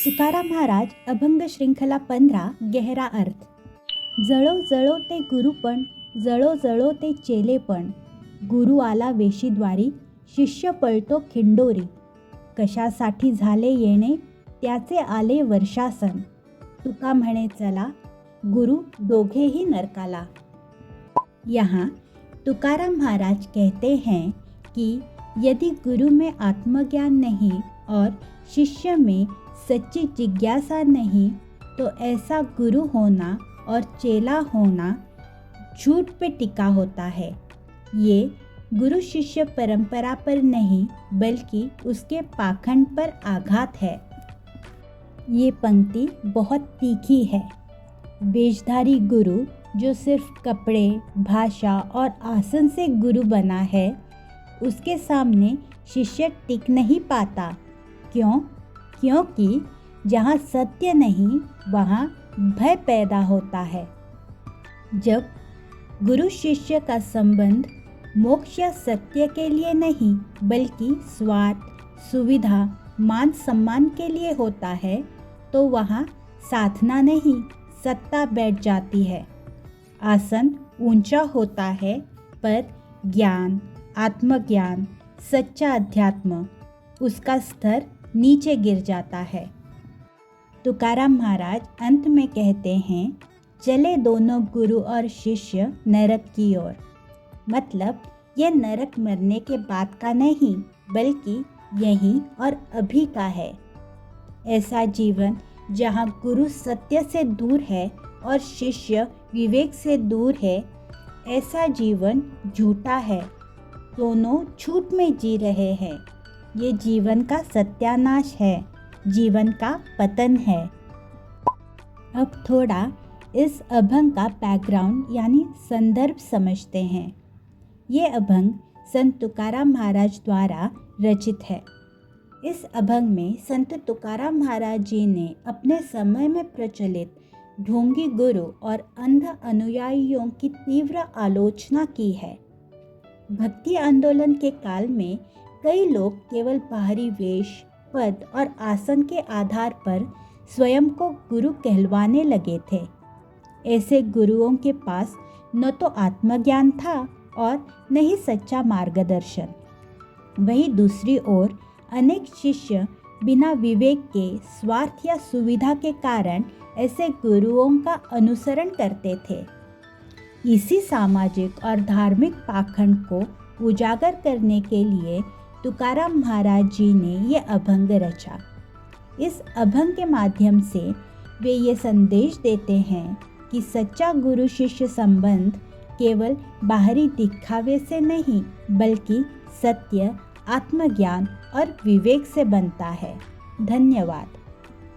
तुकाराम महाराज अभंग श्रृंखला 15 गहरा अर्थ. जळो जळो ते गुरुपण, जळो जळो ते चेलेपण. गुरु आला वेशीद्वारी, शिष्य पळतो खिंडोरी. कशासाठी झाले येणे, त्याचे आले वर्षासन. तुका म्हणे चला, गुरु दोघेही नरकाला. यहाँ तुकाराम महाराज कहते हैं कि यदि गुरु में आत्मज्ञान नहीं और शिष्य में सच्ची जिज्ञासा नहीं तो ऐसा गुरु होना और चेला होना झूठ पे टिका होता है. ये गुरु शिष्य परंपरा पर नहीं बल्कि उसके पाखंड पर आघात है. ये पंक्ति बहुत तीखी है. वेशधारी गुरु जो सिर्फ कपड़े, भाषा और आसन से गुरु बना है, उसके सामने शिष्य टिक नहीं पाता. क्यों? क्योंकि जहाँ सत्य नहीं वहाँ भय पैदा होता है. जब गुरु शिष्य का संबंध मोक्ष या सत्य के लिए नहीं बल्कि स्वार्थ, सुविधा, मान सम्मान के लिए होता है तो वहाँ साधना नहीं सत्ता बैठ जाती है. आसन ऊंचा होता है पर ज्ञान, आत्मज्ञान, सच्चा अध्यात्म, उसका स्तर नीचे गिर जाता है. तुकाराम महाराज अंत में कहते हैं, चले दोनों गुरु और शिष्य नरक की ओर. मतलब यह नरक मरने के बाद का नहीं बल्कि यहीं और अभी का है. ऐसा जीवन जहाँ गुरु सत्य से दूर है और शिष्य विवेक से दूर है, ऐसा जीवन झूठा है. दोनों झूठ में जी रहे हैं. ये जीवन का सत्यानाश है, जीवन का पतन है. अब थोड़ा इस अभंग का बैकग्राउंड यानी संदर्भ समझते हैं. ये अभंग संत तुकाराम महाराज द्वारा रचित है. इस अभंग में संत तुकाराम महाराज जी ने अपने समय में प्रचलित ढोंगी गुरु और अंध अनुयायियों की तीव्र आलोचना की है. भक्ति आंदोलन के काल में कई लोग केवल बाहरी वेश, पद और आसन के आधार पर स्वयं को गुरु कहलवाने लगे थे. ऐसे गुरुओं के पास न तो आत्मज्ञान था और न ही सच्चा मार्गदर्शन. वहीं दूसरी ओर अनेक शिष्य बिना विवेक के, स्वार्थ या सुविधा के कारण ऐसे गुरुओं का अनुसरण करते थे. इसी सामाजिक और धार्मिक पाखंड को उजागर करने के लिए तुकाराम महाराज जी ने ये अभंग रचा. इस अभंग के माध्यम से वे ये संदेश देते हैं कि सच्चा गुरु शिष्य संबंध केवल बाहरी दिखावे से नहीं बल्कि सत्य, आत्मज्ञान और विवेक से बनता है. धन्यवाद.